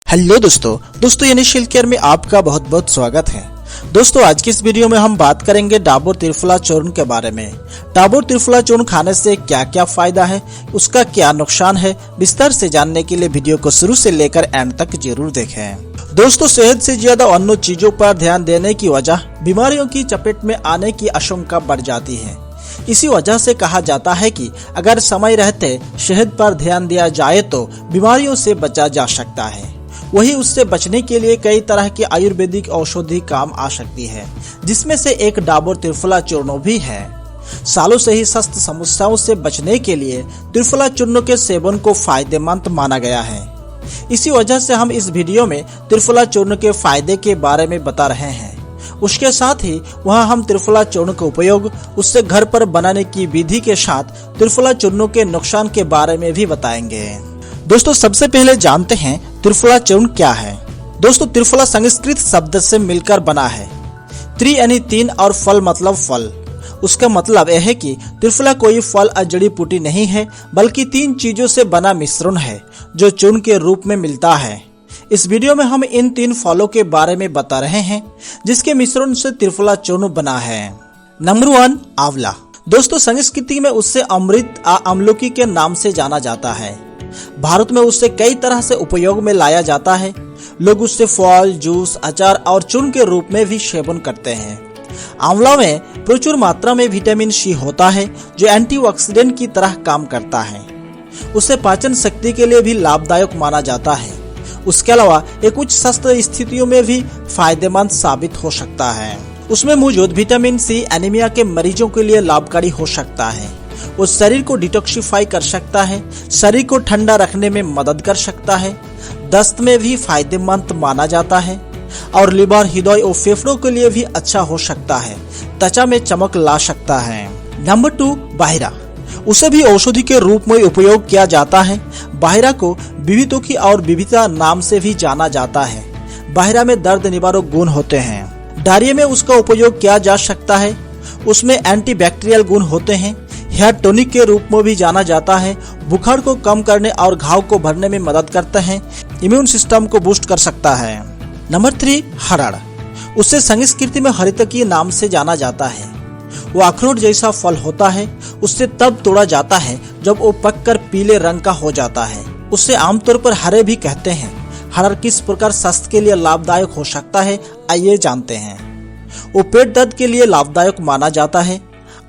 Hello दोस्तों initial care में आपका बहुत बहुत स्वागत है। दोस्तों आज की इस वीडियो में हम बात करेंगे डाबर त्रिफला चूर्ण के बारे में। डाबर त्रिफला चूर्ण खाने से क्या क्या फायदा है, उसका क्या नुकसान है, विस्तार से जानने के लिए वीडियो को शुरू से लेकर एंड तक जरूर देखें। दोस्तों सेहत से ज्यादा अन्य चीजों पर ध्यान देने की वजह बीमारियों की चपेट में आने की आशंका बढ़ जाती है। इसी वजह से कहा जाता है कि अगर समय रहते सेहत पर ध्यान दिया जाए तो बीमारियों से बचा जा सकता है। वही उससे बचने के लिए कई तरह की आयुर्वेदिक औषधि काम आ सकती है, जिसमें से एक डाबर त्रिफला चूर्ण भी है। सालों से ही स्वास्थ्य समस्याओं से बचने के लिए त्रिफला चूर्ण के सेवन को फायदेमंद माना गया है। इसी वजह से हम इस वीडियो में त्रिफला चूर्ण के फायदे के बारे में बता रहे हैं। उसके साथ ही वहाँ हम त्रिफला चूर्ण का उपयोग, उससे घर पर बनाने की विधि के साथ त्रिफला चूर्ण के नुकसान के बारे में भी बताएंगे। दोस्तों सबसे पहले जानते हैं त्रिफला चूर्ण क्या है। दोस्तों त्रिफला संस्कृत शब्द से मिलकर बना है। त्रि यानी तीन और फल मतलब फल। उसका मतलब यह है कि त्रिफला कोई फल और जड़ी बूटी नहीं है, बल्कि तीन चीजों से बना मिश्रण है जो चूर्ण के रूप में मिलता है। इस वीडियो में हम इन तीन फलों के बारे में बता रहे हैं जिसके मिश्रण से त्रिफला चूर्ण बना है। नंबर 1 आंवला। दोस्तों संस्कृति में उससे अमृत अमलकी के नाम से जाना जाता है। भारत में उससे कई तरह से उपयोग में लाया जाता है। लोग उससे फल, जूस, अचार और चूर्ण के रूप में भी सेवन करते हैं। आंवला में प्रचुर मात्रा में विटामिन सी होता है जो एंटीऑक्सीडेंट की तरह काम करता है। उसे पाचन शक्ति के लिए भी लाभदायक माना जाता है। उसके अलावा एक उच्च स्वास्थ्य स्थितियों में भी फायदेमंद साबित हो सकता है। उसमें मौजूद विटामिन सी एनीमिया के मरीजों के लिए लाभकारी हो सकता है। वो शरीर को डिटॉक्सिफाई कर सकता है, शरीर को ठंडा रखने में मदद कर सकता है, दस्त में भी फायदेमंद माना जाता है और लिवर, हृदय और फेफड़ों के लिए भी अच्छा हो सकता है। त्वचा में चमक ला सकता है। नंबर 2 बाहिरा। उसे भी औषधि के रूप में उपयोग किया जाता है। बाहिरा को विविधोकी और विविधता नाम से भी जाना जाता है। बाहिरा में दर्द निवारक गुण होते हैं। डायरिया में उसका उपयोग किया जा सकता है। उसमें एंटीबैक्टीरियल गुण होते हैं। हेयर टॉनिक के रूप में भी जाना जाता है। बुखार को कम करने और घाव को भरने में मदद करता है। इम्यून सिस्टम को बूस्ट कर सकता है। नंबर 3 हरड़। उसे संस्कृति में हरितकी नाम से जाना जाता है। वो अखरोट जैसा फल होता है। उससे तब तोड़ा जाता है जब वो पककर पीले रंग का हो जाता है। उसे आमतौर पर हरे भी कहते हैं। हरड़ किस प्रकार स्वास्थ्य के लिए लाभदायक हो सकता है, आइए जानते हैं। वो पेट दर्द के लिए लाभदायक माना जाता है।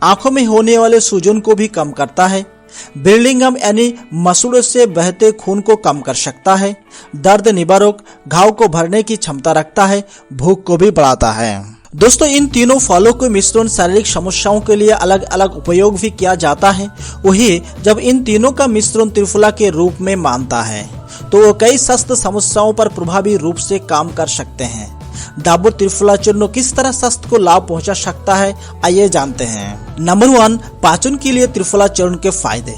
आंखों में होने वाले सूजन को भी कम करता है। ब्लीडिंग गम यानी मसूड़ों से बहते खून को कम कर सकता है। दर्द निवारक, घाव को भरने की क्षमता रखता है। भूख को भी बढ़ाता है। दोस्तों इन तीनों फलों के मिश्रण शारीरिक समस्याओं के लिए अलग अलग उपयोग भी किया जाता है। वही जब इन तीनों का मिश्रण त्रिफला के रूप में मानता है तो वो कई स्वास्थ्य समस्याओं पर प्रभावी रूप से काम कर सकते हैं। डाबर त्रिफला चूर्ण किस तरह स्वास्थ्य को लाभ पहुंचा सकता है, आइए जानते हैं। नंबर 1 पाचन के लिए त्रिफला चूर्ण के फायदे।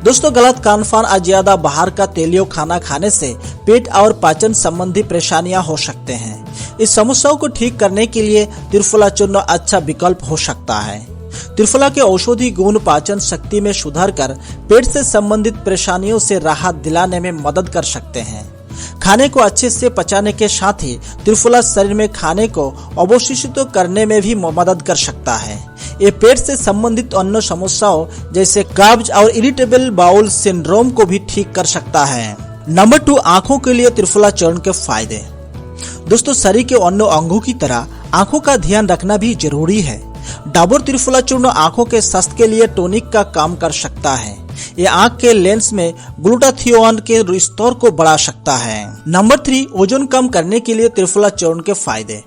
दोस्तों गलत खान-पान और ज्यादा बाहर का तेलियो खाना खाने से पेट और पाचन संबंधी परेशानियां हो सकते हैं। इस समस्याओं को ठीक करने के लिए त्रिफला चूर्ण अच्छा विकल्प हो सकता है। त्रिफला के औषधि गुण पाचन शक्ति में सुधार कर पेट से संबंधित परेशानियों से राहत दिलाने में मदद कर सकते हैं। खाने को अच्छे से पचाने के साथ ही त्रिफला शरीर में खाने को अवशोषित करने में भी मदद कर सकता है। ये पेट से संबंधित अन्य समस्याओं जैसे कब्ज और इरिटेबल बाउल सिंड्रोम को भी ठीक कर सकता है। नंबर 2 आंखों के लिए त्रिफला चूर्ण के फायदे। दोस्तों शरीर के अन्य अंगों की तरह आंखों का ध्यान रखना भी जरूरी है। डाबर त्रिफला चूर्ण आंखों के स्वास्थ्य के लिए टॉनिक का काम कर सकता है। ये आंख के लेंस में ग्लूटाथियोन के स्तर को बढ़ा सकता है। नंबर 3 वजन कम करने के लिए त्रिफला चूर्ण के फायदे।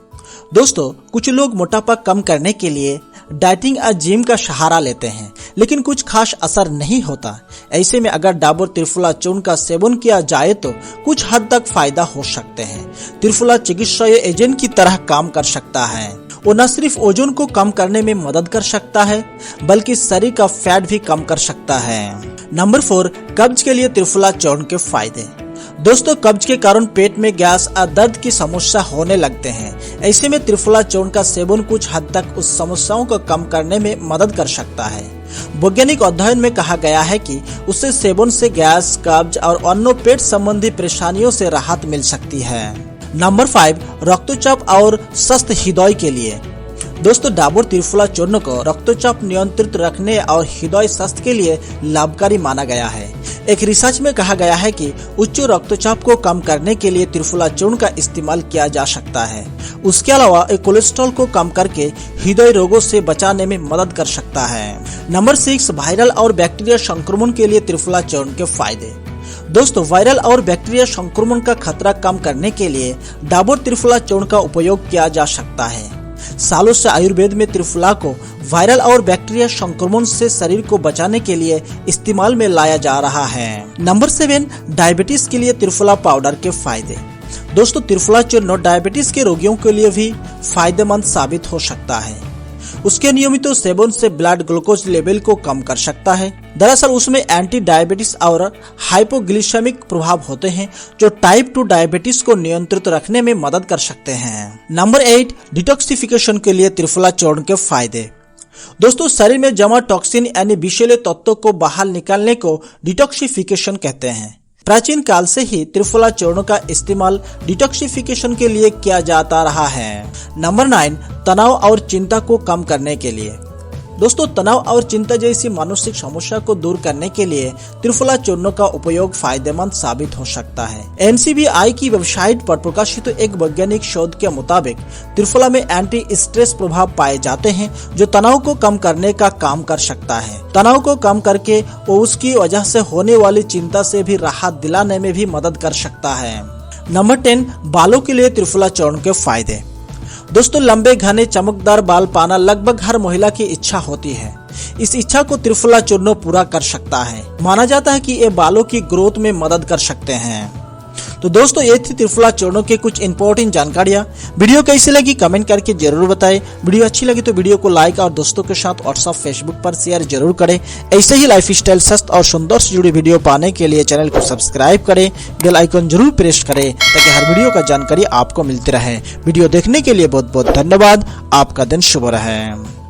दोस्तों कुछ लोग मोटापा कम करने के लिए डाइटिंग और जिम का सहारा लेते हैं, लेकिन कुछ खास असर नहीं होता। ऐसे में अगर डाबर त्रिफला चूर्ण का सेवन किया जाए तो कुछ हद तक फायदा हो सकते हैं। त्रिफला चिकित्सीय एजेंट की तरह काम कर सकता है। वो न सिर्फ ओजन को कम करने में मदद कर सकता है, बल्कि शरीर का फैट भी कम कर सकता है। नंबर 4 कब्ज के लिए त्रिफला चूर्ण के फायदे। दोस्तों कब्ज के कारण पेट में गैस और दर्द की समस्या होने लगते हैं। ऐसे में त्रिफला चूर्ण का सेवन कुछ हद तक उस समस्याओं को कम करने में मदद कर सकता है। वैज्ञानिक अध्ययन में कहा गया है कि उससे सेवन से गैस, कब्ज और अन्य पेट संबंधी परेशानियों से राहत मिल सकती है। नंबर 5, रक्तचाप और स्वस्थ हृदय के लिए। दोस्तों डाबर त्रिफला चूर्ण को रक्तचाप नियंत्रित रखने और हृदय स्वास्थ्य के लिए लाभकारी माना गया है। एक रिसर्च में कहा गया है कि उच्च रक्तचाप को कम करने के लिए त्रिफला चूर्ण का इस्तेमाल किया जा सकता है। उसके अलावा एक कोलेस्ट्रॉल को कम करके हृदय रोगों से बचाने में मदद कर सकता है। नंबर 6, वायरल और बैक्टीरिया संक्रमण के लिए त्रिफला चूर्ण के फायदे। दोस्तों वायरल और बैक्टीरिया संक्रमण का खतरा कम करने के लिए डाबर त्रिफला चूर्ण का उपयोग किया जा सकता है। सालों से आयुर्वेद में त्रिफला को वायरल और बैक्टीरिया संक्रमण से शरीर को बचाने के लिए इस्तेमाल में लाया जा रहा है। नंबर 7, डायबिटीज के लिए त्रिफला पाउडर के फायदे। दोस्तों त्रिफला चूर्ण डायबिटीज के रोगियों के लिए भी फायदेमंद साबित हो सकता है। उसके नियमित सेवन से ब्लड ग्लूकोज लेवल को कम कर सकता है। दरअसल उसमें एंटी डायबिटीज और हाइपोग्लिसेमिक प्रभाव होते हैं जो टाइप 2 डायबिटीज को नियंत्रित रखने में मदद कर सकते हैं। नंबर 8, डिटॉक्सिफिकेशन के लिए त्रिफला चूर्ण के फायदे। दोस्तों शरीर में जमा टॉक्सिन यानी विषैले तत्वों को बाहर निकालने को डिटॉक्सिफिकेशन कहते हैं। प्राचीन काल से ही त्रिफला चूर्ण का इस्तेमाल डिटॉक्सिफिकेशन के लिए किया जाता रहा है। नंबर 9, तनाव और चिंता को कम करने के लिए। दोस्तों तनाव और चिंता जैसी मानसिक समस्या को दूर करने के लिए त्रिफला चूर्ण का उपयोग फायदेमंद साबित हो सकता है। NCBI की वेबसाइट पर प्रकाशित एक वैज्ञानिक शोध के मुताबिक त्रिफला में एंटी स्ट्रेस प्रभाव पाए जाते हैं जो तनाव को कम करने का काम कर सकता है। तनाव को कम करके वो उसकी वजह से होने वाली चिंता से भी राहत दिलाने में भी मदद कर सकता है। नंबर 10, बालों के लिए त्रिफला चूर्ण के फायदे। दोस्तों लंबे घने चमकदार बाल पाना लगभग हर महिला की इच्छा होती है। इस इच्छा को त्रिफला चूर्ण पूरा कर सकता है। माना जाता है कि ये बालों की ग्रोथ में मदद कर सकते हैं। तो दोस्तों ये थी त्रिफला चूर्ण के कुछ इंपॉर्टेंट जानकारियां। वीडियो कैसी लगी कमेंट करके जरूर बताएं। वीडियो अच्छी लगी तो वीडियो को लाइक और दोस्तों के साथ व्हाट्सएप, फेसबुक पर शेयर जरूर करें। ऐसे ही लाइफस्टाइल, स्वस्थ और सुंदर से जुड़ी वीडियो पाने के लिए चैनल को सब्सक्राइब करें, बेल आइकन जरूर प्रेस करें ताकि हर वीडियो का जानकारी आपको मिलती रहे। वीडियो देखने के लिए बहुत बहुत धन्यवाद। आपका दिन शुभ रहे।